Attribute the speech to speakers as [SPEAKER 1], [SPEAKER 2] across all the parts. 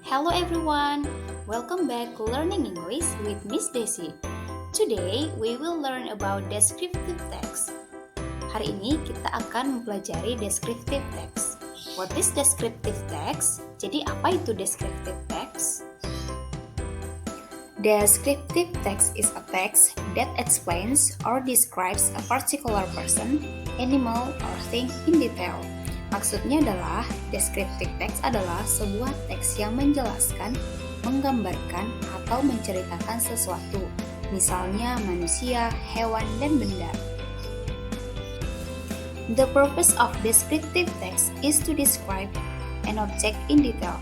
[SPEAKER 1] Hello everyone, welcome back to Learning English with Miss Desi. Today we will learn about descriptive text. Hari ini kita akan mempelajari descriptive text. What is descriptive text? Jadi apa itu descriptive text? Descriptive text is a text that explains or describes a particular person, animal, or thing in detail. Maksudnya adalah, descriptive text adalah sebuah teks yang menjelaskan, menggambarkan, atau menceritakan sesuatu, misalnya manusia, hewan, dan benda. The purpose of descriptive text is to describe an object in detail.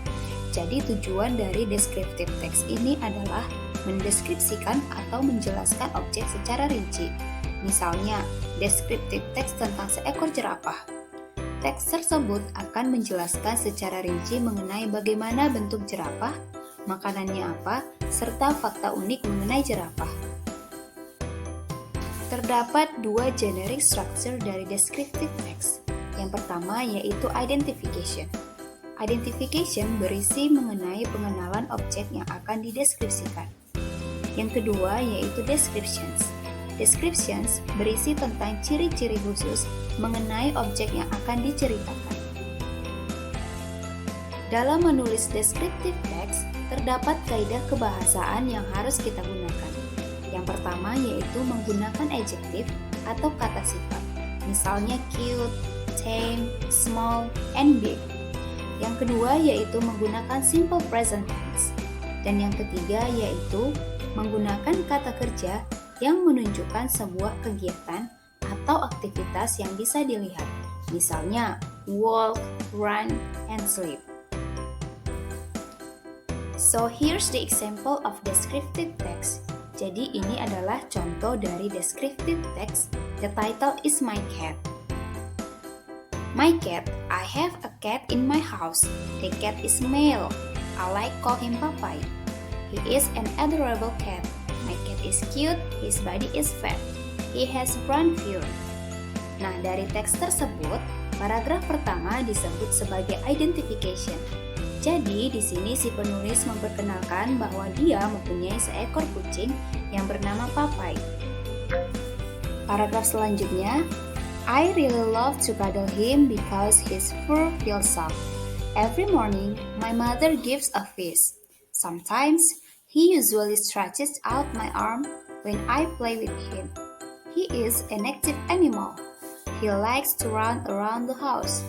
[SPEAKER 1] Jadi tujuan dari descriptive text ini adalah mendeskripsikan atau menjelaskan objek secara rinci. Misalnya, descriptive text tentang seekor jerapah. Teks tersebut akan menjelaskan secara rinci mengenai bagaimana bentuk jerapah, makanannya apa, serta fakta unik mengenai jerapah. Terdapat dua generic structure dari descriptive text. Yang pertama yaitu identification. Identification berisi mengenai pengenalan objek yang akan dideskripsikan. Yang kedua yaitu descriptions. Descriptions berisi tentang ciri-ciri khusus mengenai objek yang akan diceritakan. Dalam menulis descriptive text, terdapat kaidah kebahasaan yang harus kita gunakan. Yang pertama yaitu menggunakan adjektif atau kata sifat, misalnya cute, tame, small, and big. Yang kedua yaitu menggunakan simple present tense. Dan yang ketiga yaitu menggunakan kata kerja yang menunjukkan sebuah kegiatan atau aktivitas yang bisa dilihat, misalnya walk, run, and sleep. So here's the example of descriptive text. Jadi ini adalah contoh dari descriptive text. The title is My Cat. My cat. I have a cat in my house. The cat is male. I like call him Popeye. He is an adorable cat. My cat is cute, his body is fat. He has brown fur. Nah, dari teks tersebut, paragraf pertama disebut sebagai identification. Jadi, di sini si penulis memperkenalkan bahwa dia mempunyai seekor kucing yang bernama Popeye. Paragraf selanjutnya, I really love to cuddle him because his fur feels soft. Every morning, my mother gives a feast. Sometimes, he usually stretches out my arm when I play with him. He is an active animal. He likes to run around the house.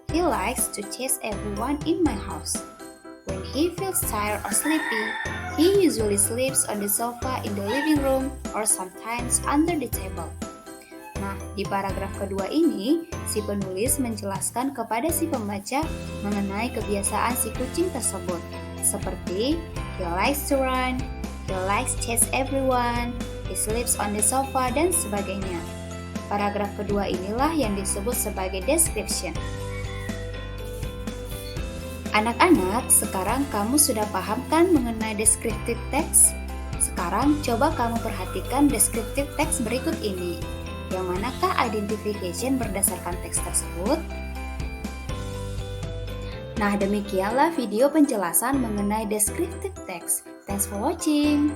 [SPEAKER 1] He likes to chase everyone in my house. When he feels tired or sleepy, he usually sleeps on the sofa in the living room or sometimes under the table. Nah, di paragraf kedua ini, si penulis menjelaskan kepada si pembaca mengenai kebiasaan si kucing tersebut, seperti he likes to run, he likes to chase everyone, he sleeps on the sofa, dan sebagainya. Paragraf kedua inilah yang disebut sebagai description. Anak-anak, sekarang kamu sudah paham kan mengenai descriptive text? Sekarang coba kamu perhatikan descriptive text berikut ini. Yang manakah identification berdasarkan teks tersebut? Nah, demikianlah video penjelasan mengenai descriptive text. Thanks for watching.